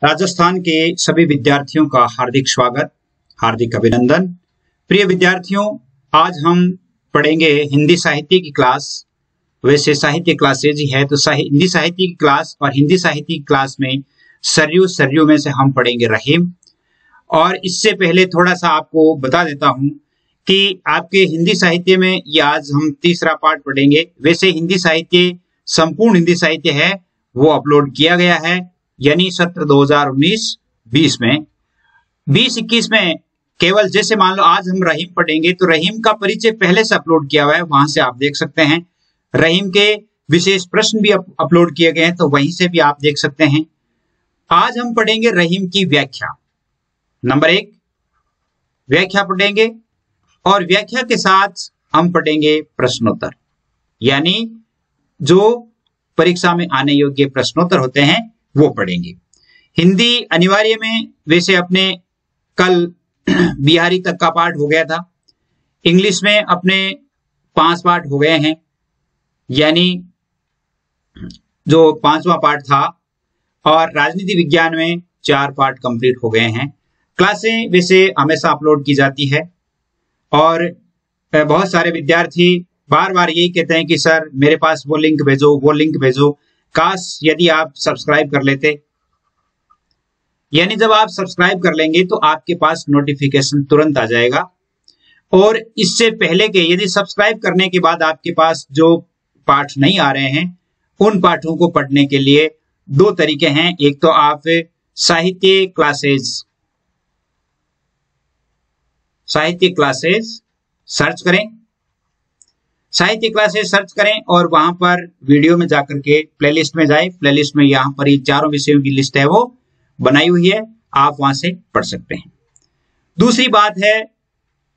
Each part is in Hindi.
राजस्थान के सभी विद्यार्थियों का हार्दिक स्वागत, हार्दिक अभिनंदन। प्रिय विद्यार्थियों, आज हम पढ़ेंगे हिंदी साहित्य की क्लास। वैसे साहित्य क्लासेज ही है, तो हिंदी साहित्य की क्लास और हिंदी साहित्य की क्लास में सरयू में से हम पढ़ेंगे रहीम। और इससे पहले थोड़ा सा आपको बता देता हूं कि आपके हिंदी साहित्य में ये आज हम तीसरा पार्ट पढ़ेंगे। वैसे हिंदी साहित्य, संपूर्ण हिंदी साहित्य है वो अपलोड किया गया है, यानी सत्र 2019-20 में। 20-21 में केवल जैसे मान लो आज हम रहीम पढ़ेंगे तो रहीम का परिचय पहले से अपलोड किया हुआ है, वहां से आप देख सकते हैं। रहीम के विशेष प्रश्न भी अपलोड किए गए हैं, तो वहीं से भी आप देख सकते हैं। आज हम पढ़ेंगे रहीम की व्याख्या। नंबर 1 व्याख्या पढ़ेंगे, और व्याख्या के साथ हम पढ़ेंगे प्रश्नोत्तर, यानी जो परीक्षा में आने योग्य प्रश्नोत्तर होते हैं वो पढ़ेंगे। हिंदी अनिवार्य में वैसे अपने कल बिहारी तक का पाठ हो गया था। इंग्लिश में अपने 5 पाठ हो गए हैं, यानी जो 5वां पाठ था, और राजनीति विज्ञान में 4 पाठ कंप्लीट हो गए हैं। क्लासें वैसे हमेशा अपलोड की जाती है, और बहुत सारे विद्यार्थी बार बार यही कहते हैं कि सर मेरे पास वो लिंक भेजो, वो लिंक भेजो। काश यदि आप सब्सक्राइब कर लेते, यानी जब आप सब्सक्राइब कर लेंगे तो आपके पास नोटिफिकेशन तुरंत आ जाएगा। और इससे पहले के यदि सब्सक्राइब करने के बाद आपके पास जो पाठ नहीं आ रहे हैं, उन पाठों को पढ़ने के लिए 2 तरीके हैं। एक तो आप साहित्य क्लासेस सर्च करें, साहित्य क्लासेस सर्च करें और वहां पर वीडियो में जाकर के प्लेलिस्ट में जाए। प्लेलिस्ट में यहां पर ये 4 विषयों की लिस्ट है वो बनाई हुई है, आप वहां से पढ़ सकते हैं। दूसरी बात है,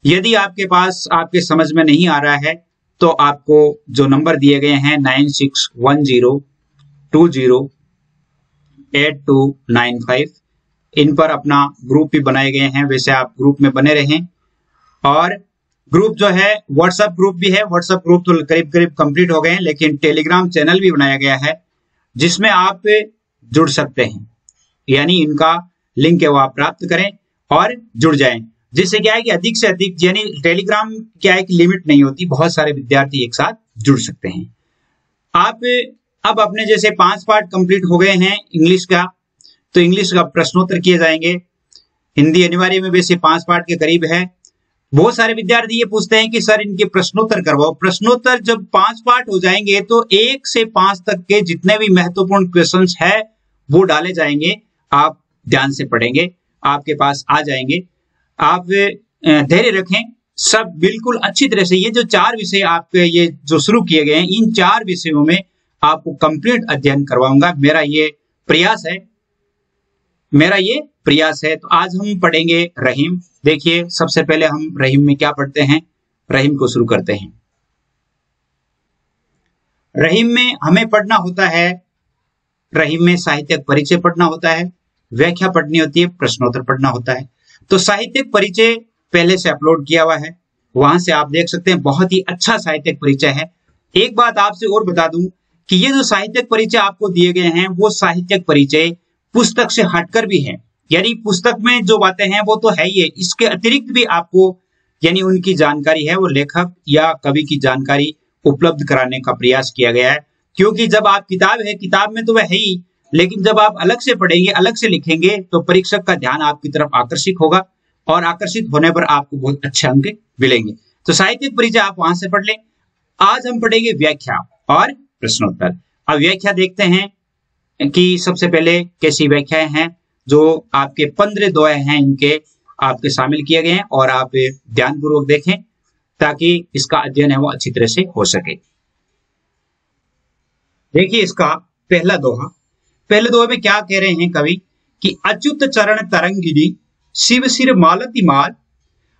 यदि आपके पास आपके समझ में नहीं आ रहा है तो आपको जो नंबर दिए गए हैं 9610208295, इन पर अपना ग्रुप भी बनाए गए हैं। वैसे आप ग्रुप में बने रहें। और ग्रुप जो है व्हाट्सएप ग्रुप भी है, व्हाट्सएप ग्रुप तो करीब करीब कंप्लीट हो गए हैं, लेकिन टेलीग्राम चैनल भी बनाया गया है जिसमें आप जुड़ सकते हैं। यानी इनका लिंक है वो आप प्राप्त करें और जुड़ जाएं। जिससे क्या है कि अधिक से अधिक, यानी टेलीग्राम क्या है कि लिमिट नहीं होती, बहुत सारे विद्यार्थी एक साथ जुड़ सकते हैं। आप अब अपने जैसे 5 पार्ट कंप्लीट हो गए हैं इंग्लिश का, तो इंग्लिश का प्रश्नोत्तर किए जाएंगे। हिंदी अनिवार्य में वैसे 5 पार्ट के करीब है। बहुत सारे विद्यार्थी ये पूछते हैं कि सर इनके प्रश्नोत्तर करवाओ। प्रश्नोत्तर जब 5 पार्ट हो जाएंगे तो 1 से 5 तक के जितने भी महत्वपूर्ण क्वेश्चंस है वो डाले जाएंगे। आप ध्यान से पढ़ेंगे, आपके पास आ जाएंगे। आप धैर्य रखें, सब बिल्कुल अच्छी तरह से। ये जो 4 विषय आपके ये जो शुरू किए गए हैं, इन 4 विषयों में आपको कंप्लीट अध्ययन करवाऊंगा। मेरा ये प्रयास है। तो आज हम पढ़ेंगे रहीम। देखिए, सबसे पहले हम रहीम में क्या पढ़ते हैं, रहीम को शुरू करते हैं। रहीम में हमें पढ़ना होता है, रहीम में साहित्यिक परिचय पढ़ना होता है, व्याख्या पढ़नी होती है, प्रश्नोत्तर पढ़ना होता है। तो साहित्यिक परिचय पहले से अपलोड किया हुआ है, वहां से आप देख सकते हैं। बहुत ही अच्छा साहित्यिक परिचय है। एक बात आपसे और बता दूं कि ये जो साहित्यिक परिचय आपको दिए गए हैं वो साहित्यिक परिचय पुस्तक से हटकर भी है, यानी पुस्तक में जो बातें हैं वो तो है ही है, इसके अतिरिक्त भी आपको यानी उनकी जानकारी है वो लेखक या कवि की जानकारी उपलब्ध कराने का प्रयास किया गया है। क्योंकि जब आप किताब में तो वह है ही, लेकिन जब आप अलग से पढ़ेंगे, अलग से लिखेंगे, तो परीक्षक का ध्यान आपकी तरफ आकर्षित होगा, और आकर्षित होने पर आपको बहुत अच्छे अंक मिलेंगे। तो साहित्यिक परिचय आप वहां से पढ़ लें। आज हम पढ़ेंगे व्याख्या और प्रश्नोत्तर। अब व्याख्या देखते हैं कि सबसे पहले कैसी व्याख्याएं हैं। जो आपके 15 दोहे हैं इनके आपके शामिल किए गए हैं, और आप ध्यानपूर्वक देखें ताकि इसका अध्ययन है वो अच्छी तरह से हो सके। देखिए इसका पहले दोहे में क्या कह रहे हैं कवि कि अच्युत चरण तरंगिनी शिव सिर मालती माल,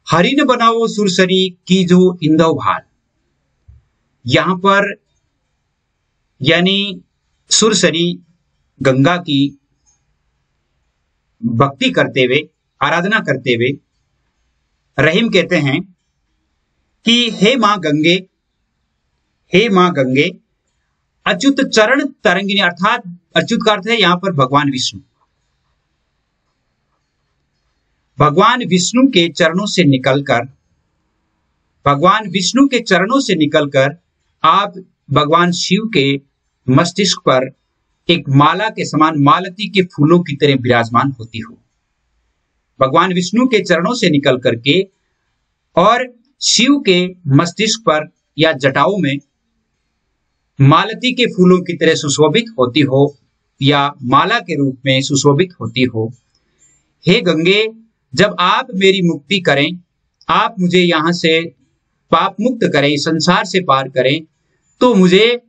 हरिन बनाओ सुरसरी की जो इंदव भाल। यहां पर यानी सुरसरी गंगा की भक्ति करते हुए, आराधना करते हुए रहीम कहते हैं कि हे मां गंगे अच्युत चरण तरंगिनी, अर्थात अच्युत का अर्थ है यहां पर भगवान विष्णु। भगवान विष्णु के चरणों से निकलकर आप भगवान शिव के मस्तिष्क पर एक माला के समान मालती के फूलों की तरह विराजमान होती हो। भगवान विष्णु के चरणों से निकल करके और शिव के मस्तिष्क पर या जटाओं में मालती के फूलों की तरह सुशोभित होती हो या माला के रूप में सुशोभित होती हो। हे गंगे, जब आप मेरी मुक्ति करें, आप मुझे यहाँ से पाप मुक्त करें, संसार से पार करें, तो मुझे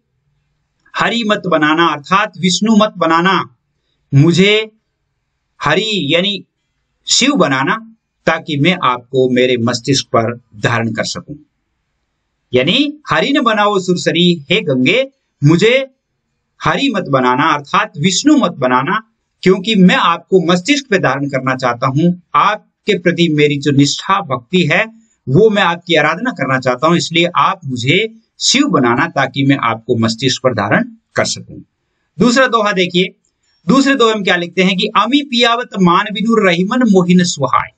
हरि मत बनाना, अर्थात विष्णु मत बनाना, मुझे हरि यानी शिव बनाना, ताकि मैं आपको मेरे मस्तिष्क पर धारण कर सकूं। यानी हरि न बनाओ सुरसरी, हे गंगे मुझे हरि मत बनाना, अर्थात विष्णु मत बनाना, क्योंकि मैं आपको मस्तिष्क पे धारण करना चाहता हूं। आपके प्रति मेरी जो निष्ठा भक्ति है वो मैं आपकी आराधना करना चाहता हूं, इसलिए आप मुझे शिव बनाना ताकि मैं आपको मस्तिष्क पर धारण कर सकूं। दूसरा दोहा देखिए, दूसरे दोहे में क्या लिखते हैं कि अमी पियावत मान बिनु रहीमन मोहिन सुहाय।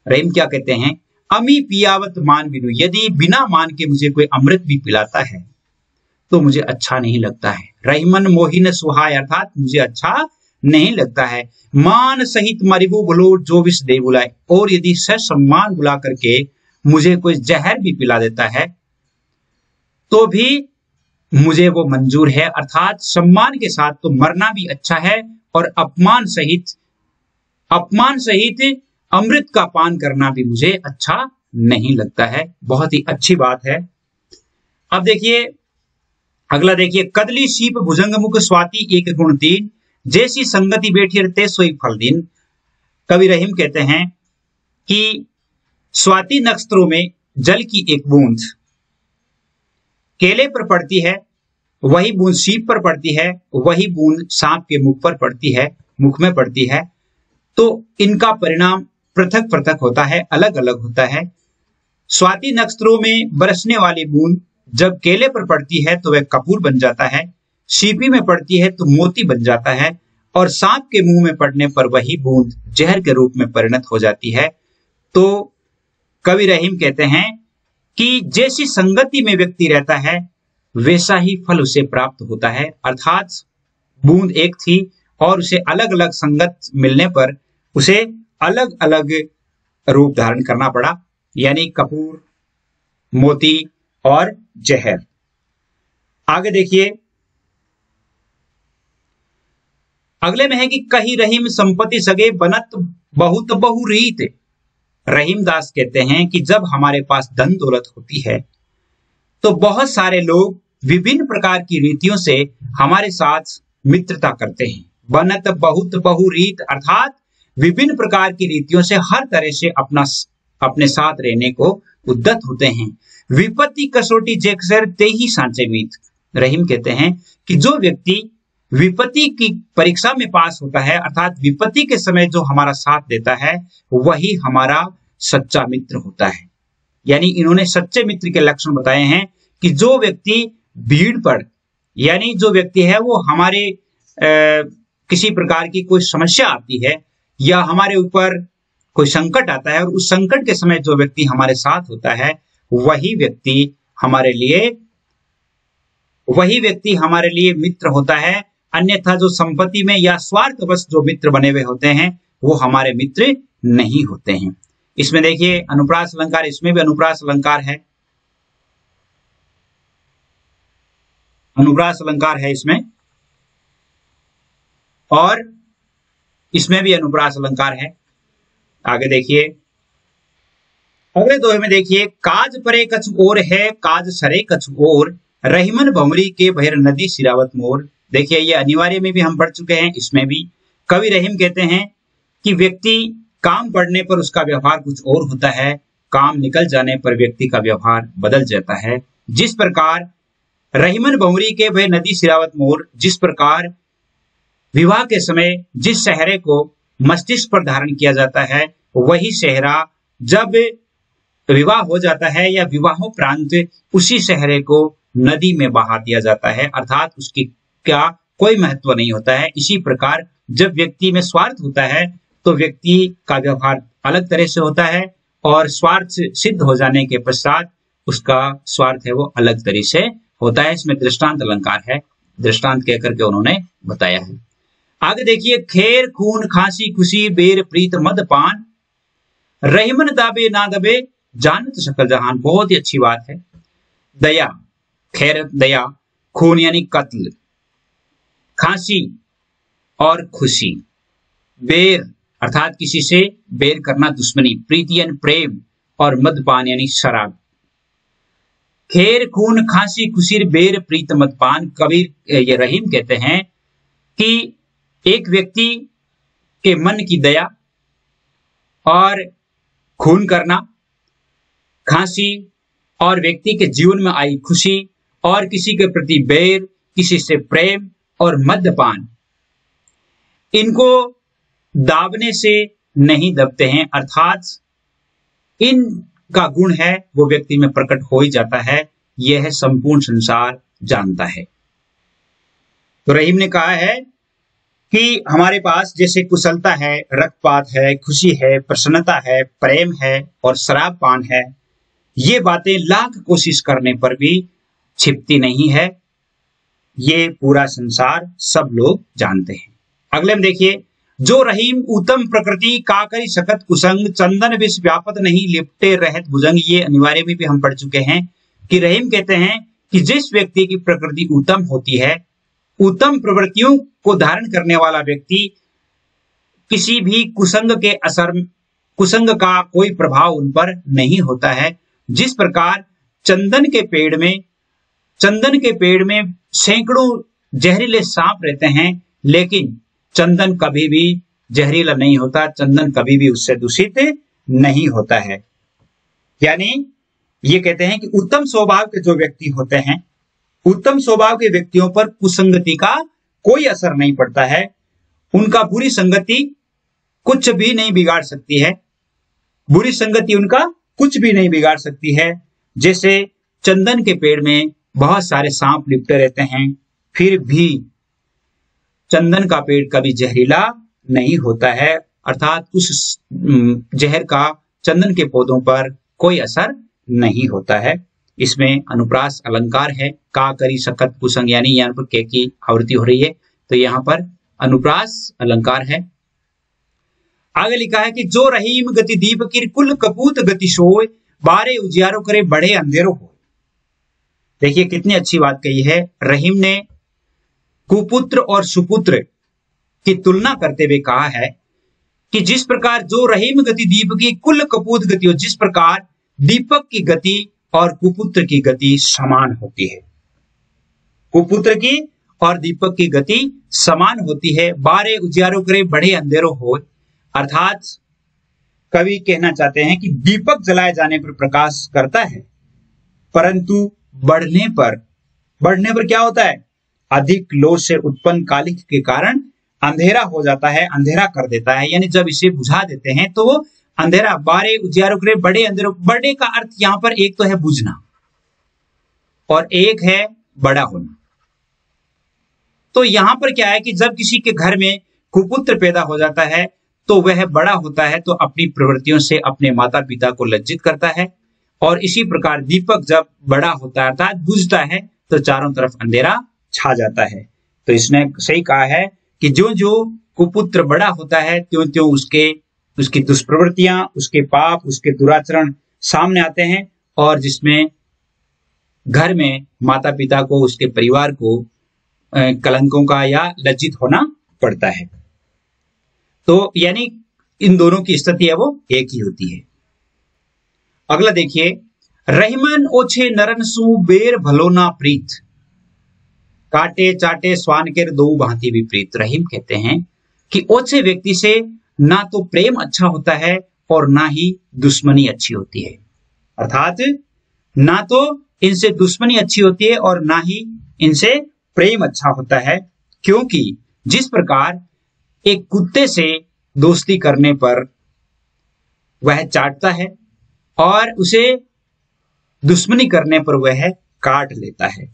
रहीम क्या कहते हैं, अमी पियावत मान बिनु, यदि बिना मान के मुझे कोई अमृत भी पिलाता है तो मुझे अच्छा नहीं लगता है। रहीमन मोहिन सुहाय अर्थात मुझे अच्छा नहीं लगता है। मान सहित मरिबू बुलो जो विष दे बुलाए, और यदि सम्मान बुला करके मुझे कोई जहर भी पिला देता है तो भी मुझे वो मंजूर है, अर्थात सम्मान के साथ तो मरना भी अच्छा है और अपमान सहित अमृत का पान करना भी मुझे अच्छा नहीं लगता है। बहुत ही अच्छी बात है। अब देखिए अगला, देखिए कदली शीप भुजंग मुख स्वाति एक गुण तीन, जैसी संगति बैठी रहते सोई फल दिन। कवि रहीम कहते हैं कि स्वाति नक्षत्रों में जल की एक बूंद केले पर पड़ती है, वही बूंद शीप पर पड़ती है, वही बूंद सांप के मुख पर पड़ती है, मुख में पड़ती है, तो इनका परिणाम पृथक पृथक होता है, अलग अलग होता है। स्वाति नक्षत्रों में बरसने वाली बूंद जब केले पर पड़ती है तो वह कपूर बन जाता है, शीपी में पड़ती है तो मोती बन जाता है, और सांप के मुंह में पड़ने पर वही बूंद जहर के रूप में परिणत हो जाती है। तो कवि रहीम कहते हैं कि जैसी संगति में व्यक्ति रहता है वैसा ही फल उसे प्राप्त होता है, अर्थात बूंद एक थी और उसे अलग अलग संगत मिलने पर उसे अलग अलग रूप धारण करना पड़ा, यानी कपूर, मोती और जहर। आगे देखिए अगले में है कि कही रहीम संपत्ति सगे बनत बहुत बहुरीत। रहीम दास कहते हैं कि जब हमारे पास धन दौलत होती है तो बहुत सारे लोग विभिन्न प्रकार की रीतियों से हमारे साथ मित्रता करते हैं। बनत बहुत बहुरीत अर्थात विभिन्न प्रकार की रीतियों से हर तरह से अपने साथ रहने को उद्यत होते हैं। विपत्ति कसौटी जेक्सर ते ही सांचे मीत। रहीम कहते हैं कि जो व्यक्ति विपत्ति की परीक्षा में पास होता है, अर्थात विपत्ति के समय जो हमारा साथ देता है, वही हमारा सच्चा मित्र होता है। यानी इन्होंने सच्चे मित्र के लक्षण बताए हैं कि जो व्यक्ति भीड़ पर, यानी जो व्यक्ति है वो हमारे किसी प्रकार की कोई समस्या आती है या हमारे ऊपर कोई संकट आता है और उस संकट के समय जो व्यक्ति हमारे साथ होता है वही व्यक्ति हमारे लिए मित्र होता है। अन्यथा जो संपत्ति में या स्वार्थवश जो मित्र बने हुए होते हैं वो हमारे मित्र नहीं होते हैं। इसमें देखिए अनुप्रास अलंकार, इसमें भी अनुप्रास अलंकार है, अनुप्रास अलंकार है इसमें, और इसमें भी अनुप्रास अलंकार है। आगे देखिए अगले दोहे में देखिए काज परे कछु और है काज सरे कछु और, रहीमन भंवरी के भैर नदी सिरावत मोर। देखिए ये अनिवार्य में भी हम पढ़ चुके हैं, इसमें भी कवि रहीम कहते हैं कि व्यक्ति काम पड़ने पर उसका व्यवहार कुछ और होता है, काम निकल जाने पर व्यक्ति का व्यवहार बदल जाता है। जिस प्रकार रहीमन भंवरी के भैर नदी सिरावत मोर, जिस प्रकार विवाह के समय जिस सेहरे को मस्तिष्क पर धारण किया जाता है वही सेहरा जब विवाह हो जाता है या विवाहोपरांत उसी सेहरे को नदी में बहा दिया जाता है, अर्थात उसकी क्या कोई महत्व नहीं होता है। इसी प्रकार जब व्यक्ति में स्वार्थ होता है तो व्यक्ति का व्यवहार अलग तरह से होता है और स्वार्थ सिद्ध हो जाने के पश्चात उसका स्वार्थ है वो अलग तरह से होता है। इसमें दृष्टांत अलंकार है, दृष्टांत कहकर के उन्होंने बताया है। आगे देखिए, खैर खून खांसी खुशी बेर प्रीत मद पान, रहीमन दाबे ना दबे जानत सकल जहान। बहुत ही अच्छी बात है। दया, खैर दया, खून यानी कत्ल, खांसी और खुशी, बेर अर्थात किसी से बेर करना दुश्मनी, प्रीति यानी प्रेम, और मदपान यानी शराब। खैर खून खांसी खुशी बेर प्रीत मदपान। कबीर ये रहीम कहते हैं कि एक व्यक्ति के मन की दया और खून करना, खांसी और व्यक्ति के जीवन में आई खुशी, और किसी के प्रति बैर, किसी से प्रेम और मद्यपान, इनको दाबने से नहीं दबते हैं, अर्थात इनका गुण है वो व्यक्ति में प्रकट हो ही जाता है। यह संपूर्ण संसार जानता है। तो रहीम ने कहा है कि हमारे पास जैसे कुशलता है, रक्तपात है, खुशी है, प्रसन्नता है, प्रेम है और शराब पान है, ये बातें लाख कोशिश करने पर भी छिपती नहीं है। ये पूरा संसार सब लोग जानते हैं। अगले में देखिए, जो रहीम उत्तम प्रकृति काकरी सकत कुसंग, चंदन विष व्यापत नहीं लिपटे रहत भुजंग। ये अनिवार्य में भी हम पढ़ चुके हैं कि रहीम कहते हैं कि जिस व्यक्ति की प्रकृति उत्तम होती है, उत्तम प्रवृत्तियों को धारण करने वाला व्यक्ति, किसी भी कुसंग के असर, कुसंग का कोई प्रभाव उन पर नहीं होता है। जिस प्रकार चंदन के पेड़ में सैकड़ों जहरीले सांप रहते हैं, लेकिन चंदन कभी भी जहरीला नहीं होता, चंदन कभी भी उससे दूषित नहीं होता है। यानी ये कहते हैं कि उत्तम स्वभाव के जो व्यक्ति होते हैं, उत्तम स्वभाव के व्यक्तियों पर कुसंगति का कोई असर नहीं पड़ता है। उनका बुरी संगति कुछ भी नहीं बिगाड़ सकती है, बुरी संगति उनका कुछ भी नहीं बिगाड़ सकती है। जैसे चंदन के पेड़ में बहुत सारे सांप लिपटे रहते हैं, फिर भी चंदन का पेड़ कभी जहरीला नहीं होता है, अर्थात उस जहर का चंदन के पौधों पर कोई असर नहीं होता है। इसमें अनुप्रास अलंकार है, का करी सकत कुसंग, यानी यहाँ पर के की आवृत्ति हो रही है, तो यहाँ पर अनुप्रास अलंकार है। आगे लिखा है कि जो रहीम गति दीप किर कुल कपूत गति सोय, बारे उजियारो करे बड़े अंधेरों हो। देखिए कितनी अच्छी बात कही है। रहीम ने कुपुत्र और सुपुत्र की तुलना करते हुए कहा है कि जिस प्रकार जो रहीम गति दीप की कुल कपूत गति हो, जिस प्रकार दीपक की गति और कुपुत्र की गति समान होती है, कुपुत्र की और दीपक की गति समान होती है। बारे उजियारो करे बड़े अंधेरों हो, अर्थात कवि कहना चाहते हैं कि दीपक जलाए जाने पर प्रकाश करता है, परंतु बढ़ने पर क्या होता है, अधिक लो से उत्पन्न कालिक के कारण अंधेरा हो जाता है, अंधेरा कर देता है। यानी जब इसे बुझा देते हैं तो वो अंधेरा, बारे उजियारो करे बड़े अंधेरों। बड़े का अर्थ यहां पर एक तो है बुझना और एक है बड़ा होना। तो यहां पर क्या है कि जब किसी के घर में कुपुत्र पैदा हो जाता है तो वह बड़ा होता है तो अपनी प्रवृत्तियों से अपने माता पिता को लज्जित करता है, और इसी प्रकार दीपक जब बड़ा होता है अर्थात बुझता है तो चारों तरफ अंधेरा छा जाता है। तो इसने सही कहा है कि जो जो कुपुत्र बड़ा होता है त्यों त्यों उसकी दुष्प्रवृत्तियां, उसके पाप, उसके दुराचरण सामने आते हैं, और जिसमें घर में माता पिता को, उसके परिवार को कलंकों का या लज्जित होना पड़ता है। तो यानी इन दोनों की स्थिति है वो एक ही होती है। अगला देखिए, रहीमन ओछे नरन सु बेर भलोना प्रीत, काटे चाटे स्वान के दो भांति विपरीत। रहीम कहते हैं कि ओछे व्यक्ति से ना तो प्रेम अच्छा होता है और ना ही दुश्मनी अच्छी होती है, अर्थात ना तो इनसे दुश्मनी अच्छी होती है और ना ही इनसे प्रेम अच्छा होता है। क्योंकि जिस प्रकार एक कुत्ते से दोस्ती करने पर वह चाटता है और उसे दुश्मनी करने पर वह काट लेता है,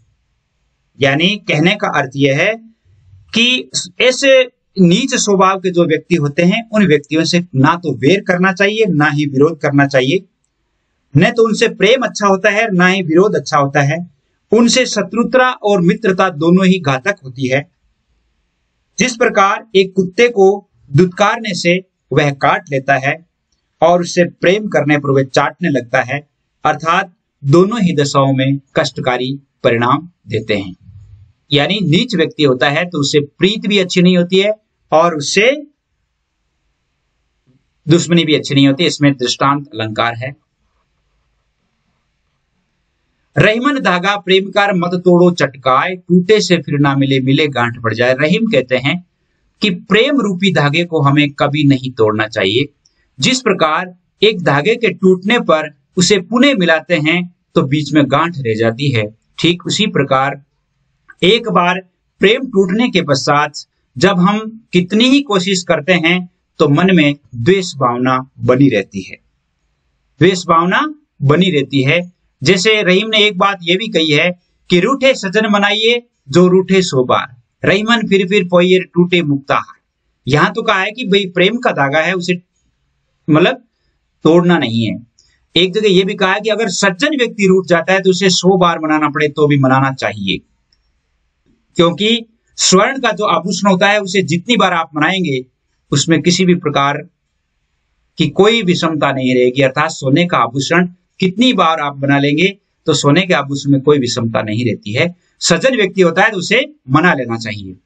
यानी कहने का अर्थ यह है कि ऐसे नीच स्वभाव के जो व्यक्ति होते हैं उन व्यक्तियों से ना तो वेर करना चाहिए, ना ही विरोध करना चाहिए। न तो उनसे प्रेम अच्छा होता है, ना ही विरोध अच्छा होता है। उनसे शत्रुता और मित्रता दोनों ही घातक होती है। जिस प्रकार एक कुत्ते को दुत्कारने से वह काट लेता है और उससे प्रेम करने पर वह चाटने लगता है, अर्थात दोनों ही दशाओं में कष्टकारी परिणाम देते हैं। यानी नीच व्यक्ति होता है तो उससे प्रीत भी अच्छी नहीं होती है और उससे दुश्मनी भी अच्छी नहीं होती। इसमें दृष्टांत अलंकार है। रहीमन धागा प्रेमकार मत तोड़ो चटकाए, टूटे से फिर ना मिले, मिले गांठ पड़ जाए। रहीम कहते हैं कि प्रेम रूपी धागे को हमें कभी नहीं तोड़ना चाहिए। जिस प्रकार एक धागे के टूटने पर उसे पुनः मिलाते हैं तो बीच में गांठ रह जाती है, ठीक उसी प्रकार एक बार प्रेम टूटने के पश्चात जब हम कितनी ही कोशिश करते हैं तो मन में द्वेष भावना बनी रहती है, द्वेष भावना बनी रहती है। जैसे रहीम ने एक बात यह भी कही है कि रूठे सजन मनाइए जो रूठे सो बार, रहीमन फिर पोइए टूटे मुक्ता हार। यहां तो कहा है कि भाई प्रेम का धागा है उसे मतलब तोड़ना नहीं है। एक जगह यह भी कहा है कि अगर सज्जन व्यक्ति रूठ जाता है तो उसे 100 बार मनाना पड़े तो भी मनाना चाहिए, क्योंकि स्वर्ण का जो आभूषण होता है उसे जितनी बार आप मनाएंगे उसमें किसी भी प्रकार की कोई विषमता नहीं रहेगी। अर्थात सोने का आभूषण कितनी बार आप बना लेंगे तो सोने के आभूषण में कोई विषमता नहीं रहती है। सज्जन व्यक्ति होता है तो उसे मना लेना चाहिए।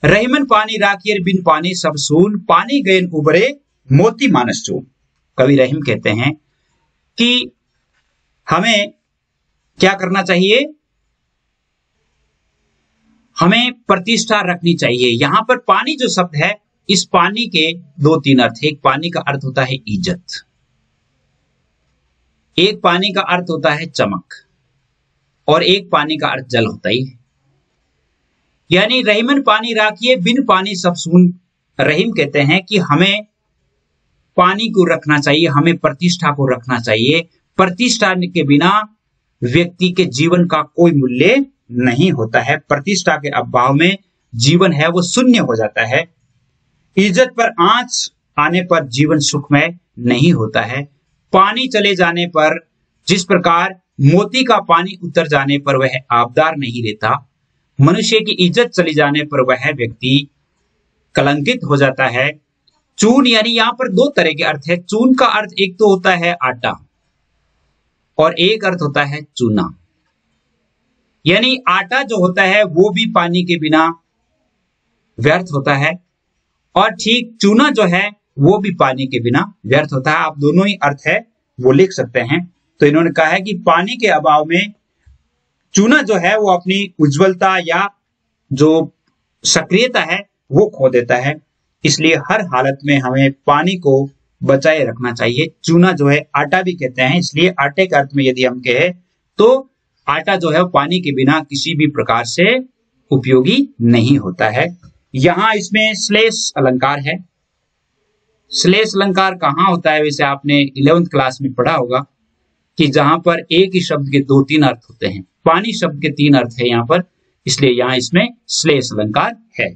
रहीमन पानी राखिए बिन पानी सब सून, पानी गयन उबरे मोती मानस चून। कवि रहीम कहते हैं कि हमें क्या करना चाहिए, हमें प्रतिष्ठा रखनी चाहिए। यहां पर पानी जो शब्द है, इस पानी के 2-3 अर्थ है। एक पानी का अर्थ होता है इज्जत, एक पानी का अर्थ होता है चमक, और एक पानी का अर्थ जल होता ही है। यानी रहीमन पानी राखिए बिन पानी सब सून। रहीम कहते हैं कि हमें पानी को रखना चाहिए, हमें प्रतिष्ठा को रखना चाहिए। प्रतिष्ठा के बिना व्यक्ति के जीवन का कोई मूल्य नहीं होता है। प्रतिष्ठा के अभाव में जीवन है वो शून्य हो जाता है। इज्जत पर आंच आने पर जीवन सुखमय नहीं होता है। पानी चले जाने पर, जिस प्रकार मोती का पानी उतर जाने पर वह आबदार नहीं रहता, मनुष्य की इज्जत चली जाने पर वह व्यक्ति कलंकित हो जाता है। चून यानी यहां पर 2 तरह के अर्थ है। चून का अर्थ एक तो होता है आटा और एक अर्थ होता है चूना। यानी आटा जो होता है वो भी पानी के बिना व्यर्थ होता है, और ठीक चूना जो है वो भी पानी के बिना व्यर्थ होता है। आप दोनों ही अर्थ है वो लिख सकते हैं। तो इन्होंने कहा है कि पानी के अभाव में चूना जो है वो अपनी उज्जवलता या जो सक्रियता है वो खो देता है। इसलिए हर हालत में हमें पानी को बचाए रखना चाहिए। चूना जो है आटा भी कहते हैं, इसलिए आटे के अर्थ में यदि हम कहें तो आटा जो है पानी के बिना किसी भी प्रकार से उपयोगी नहीं होता है। यहां इसमें श्लेष अलंकार है। श्लेष अलंकार कहां होता है, वैसे आपने 11th क्लास में पढ़ा होगा कि जहां पर एक ही शब्द के 2-3 अर्थ होते हैं। पानी शब्द के 3 अर्थ है यहां पर, इसलिए यहां इसमें श्लेष अलंकार है।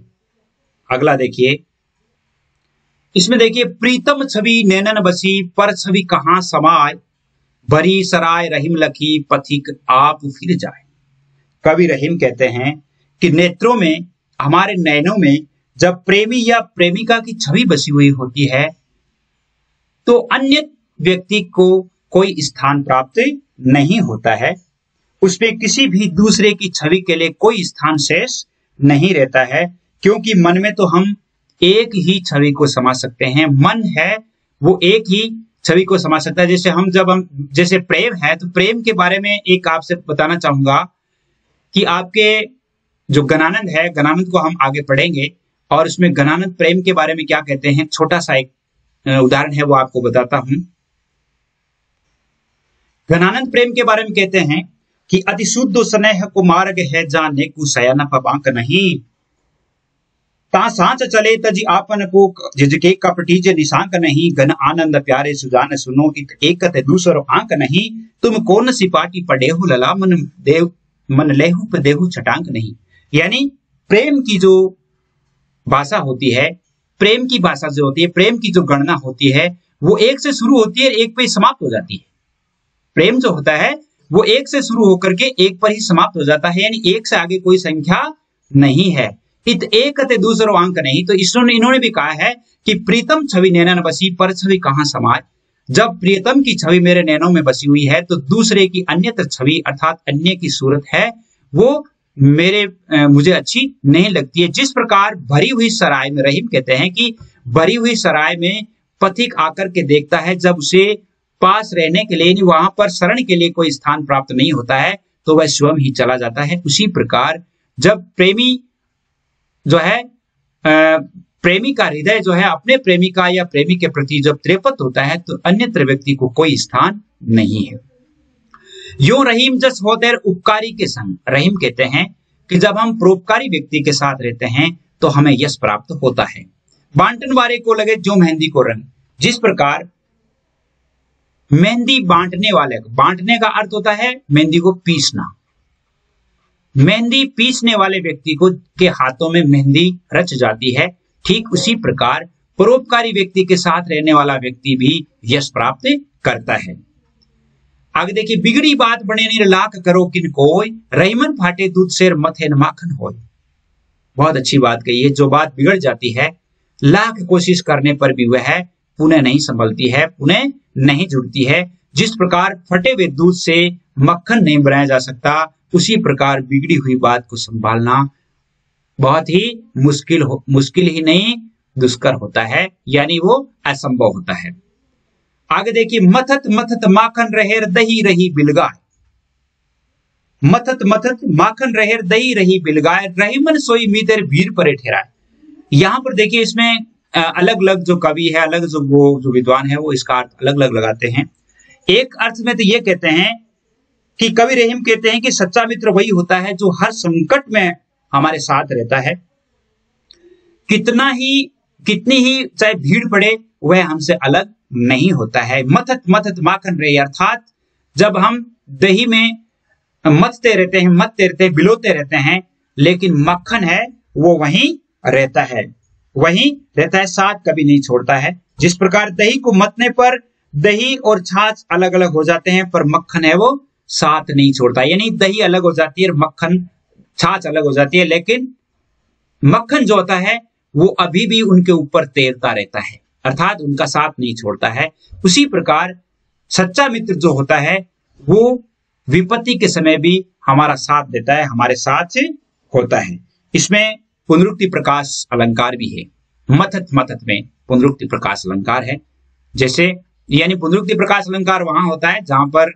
अगला देखिए, इसमें देखिए प्रीतम छवि नैनन बसी, पर छवि कहां समाय, भरी सराय रहीम लखी, पथिक आप फिर जाए। कवि रहीम कहते हैं कि नेत्रों में, हमारे नैनों में जब प्रेमी या प्रेमिका की छवि बसी हुई होती है तो अन्य व्यक्ति को कोई स्थान प्राप्त नहीं होता है। उसमें किसी भी दूसरे की छवि के लिए कोई स्थान शेष नहीं रहता है, क्योंकि मन में तो हम एक ही छवि को समा सकते हैं। मन है वो एक ही छवि को समा सकता है। जैसे प्रेम है, तो प्रेम के बारे में एक आपसे बताना चाहूंगा कि आपके जो गणानंद है, गणानंद को हम आगे पढ़ेंगे और उसमें गणानंद प्रेम के बारे में क्या कहते हैं, छोटा सा एक उदाहरण है वो आपको बताता हूं। गणानंद प्रेम के बारे में कहते हैं कि अति शुद्ध स्नेह को मार्ग है, जाने को शयन पबांक नहीं, ता सांच चले तजी आपन को जिजके कपटी जे निशांक नहीं, घन आनंद प्यारे सुजान सुनो एकत दूसरो आंक नहीं, तुम कौन सिपाटी पढ़ेहु लला मन लेहु पदेहु छटांक नहीं। यानी प्रेम की जो भाषा होती है प्रेम की भाषा जो होती है, प्रेम की जो गणना होती है वो एक से शुरू होती है, एक पे समाप्त हो जाती है। प्रेम जो होता है वो एक से शुरू होकर के एक पर ही समाप्त हो जाता है, यानी एक से आगे कोई संख्या नहीं है। इत एक ते दूसरो अंक नहीं। तो इन्होंने भी कहा है कि प्रीतम छवि नैनन बसी, पर छवि कहाँ समाए। जब प्रियतम की छवि मेरे नैनों में बसी हुई है तो दूसरे की अन्यत्र छवि अर्थात अन्य की सूरत है वो मुझे अच्छी नहीं लगती है। जिस प्रकार भरी हुई सराय में, रहीम कहते हैं कि भरी हुई सराय में पथिक आकर के देखता है, जब उसे पास रहने के लिए, वहां पर शरण के लिए कोई स्थान प्राप्त नहीं होता है तो वह स्वयं ही चला जाता है। उसी प्रकार जब प्रेमी जो है प्रेमी का हृदय जो है अपने प्रेमिका या प्रेमी के प्रति जब त्रेपत होता है तो अन्यत्र व्यक्ति को कोई स्थान नहीं है। यो रहीम जस होते उपकारी के संग, रहीम कहते हैं कि जब हम परोपकारी व्यक्ति के साथ रहते हैं तो हमें यश प्राप्त होता है। बांटन वारे को लगे जो मेहंदी को रंग, जिस प्रकार मेहंदी बांटने वाले, बांटने का अर्थ होता है मेहंदी को पीसना, मेहंदी पीसने वाले व्यक्ति को के हाथों में मेहंदी रच जाती है, ठीक उसी प्रकार परोपकारी व्यक्ति के साथ रहने वाला व्यक्ति भी यश प्राप्त करता है। आगे देखिए, बिगड़ी बात बने निर लाख करो किन कोई, रहीमन फाटे दूध शेर मथे न माखन होय। बहुत अच्छी बात कही है। जो बात बिगड़ जाती है लाख कोशिश करने पर भी वह पुनः नहीं संभलती है, पुनः नहीं जुड़ती है। जिस प्रकार फटे हुए दूध से मक्खन नहीं बनाया जा सकता, उसी प्रकार बिगड़ी हुई बात को संभालना बहुत ही मुश्किल ही नहीं दुष्कर होता है, यानी वो असंभव होता है। आगे देखिए, मथत मथत माखन रहेर दही रही बिलगाय, मथत मथत माखन रहेर दही रही बिलगाय, रहीमन सोई मीतर भीड़ परे ठहराए। यहां पर देखिए, इसमें अलग अलग जो कवि है, अलग जो विद्वान है वो इसका अर्थ अलग अलग लगाते हैं। एक अर्थ में तो ये कहते हैं कि कवि रहीम कहते हैं कि सच्चा मित्र वही होता है जो हर संकट में हमारे साथ रहता है, कितनी ही चाहे भीड़ पड़े वह हमसे अलग नहीं होता है। मथत मथत माखन रहे, अर्थात जब हम दही में मथते रहते हैं, बिलोते रहते हैं, लेकिन मक्खन है वो वहीं रहता है, साथ कभी नहीं छोड़ता है। जिस प्रकार दही को मतने पर दही और छाछ अलग अलग हो जाते हैं, पर मक्खन है वो साथ नहीं छोड़ता, यानी दही अलग हो जाती है और मक्खन छाछ अलग हो जाती है, लेकिन मक्खन जो होता है वो अभी भी उनके ऊपर तैरता रहता है, अर्थात उनका साथ नहीं छोड़ता है। उसी प्रकार सच्चा मित्र जो होता है वो विपत्ति के समय भी हमारा साथ देता है, हमारे साथ होता है। इसमें पुनरुक्ति प्रकाश अलंकार भी है। मथत मथत में पुनरुक्ति प्रकाश अलंकार है, जैसे यानी पुनरुक्ति प्रकाश अलंकार वहां होता है जहां पर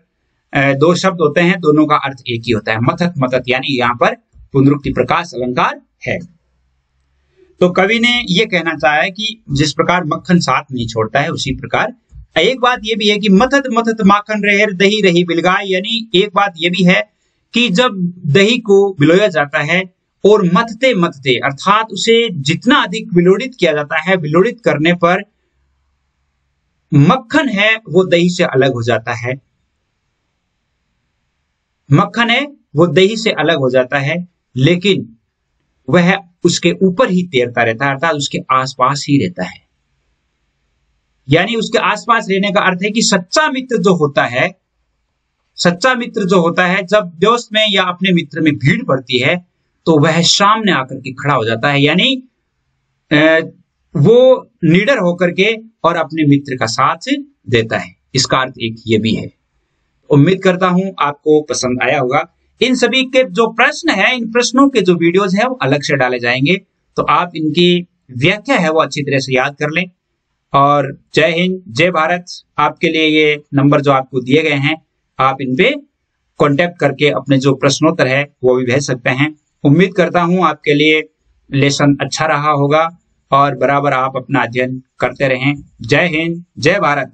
दो शब्द होते हैं, दोनों का अर्थ एक ही होता है। मथत मथत यानी यहाँ पर पुनरुक्ति प्रकाश अलंकार है। तो कवि ने यह कहना चाहा है कि जिस प्रकार मक्खन साथ नहीं छोड़ता है, उसी प्रकार एक बात यह भी है कि मथत मथत माखन रहे दही रही बिलगाय, यानी एक बात यह भी है कि जब दही को बिलोया जाता है और मथते मथते अर्थात उसे जितना अधिक विलोड़ित किया जाता है, विलोड़ित करने पर मक्खन है वो दही से अलग हो जाता है, मक्खन है वो दही से अलग हो जाता है, लेकिन वह उसके ऊपर ही तैरता रहता है, अर्थात उसके आसपास ही रहता है। यानी उसके आसपास रहने का अर्थ है कि सच्चा मित्र जो होता है, सच्चा मित्र जो होता है, जब दोस्त में या अपने मित्र में भीड़ पड़ती है तो वह सामने आकर के खड़ा हो जाता है, यानी वो निडर होकर के और अपने मित्र का साथ देता है। इसका अर्थ एक ये भी है। उम्मीद करता हूं आपको पसंद आया होगा। इन सभी के जो प्रश्न है, इन प्रश्नों के जो वीडियोस है वो अलग से डाले जाएंगे, तो आप इनकी व्याख्या है वो अच्छी तरह से याद कर लें। और जय हिंद, जय भारत। आपके लिए ये नंबर जो आपको दिए गए हैं, आप इन पे कांटेक्ट करके अपने जो प्रश्नोत्तर है वो भी भेज सकते हैं। उम्मीद करता हूं आपके लिए लेसन अच्छा रहा होगा और बराबर आप अपना अध्ययन करते रहें। जय हिंद, जय भारत।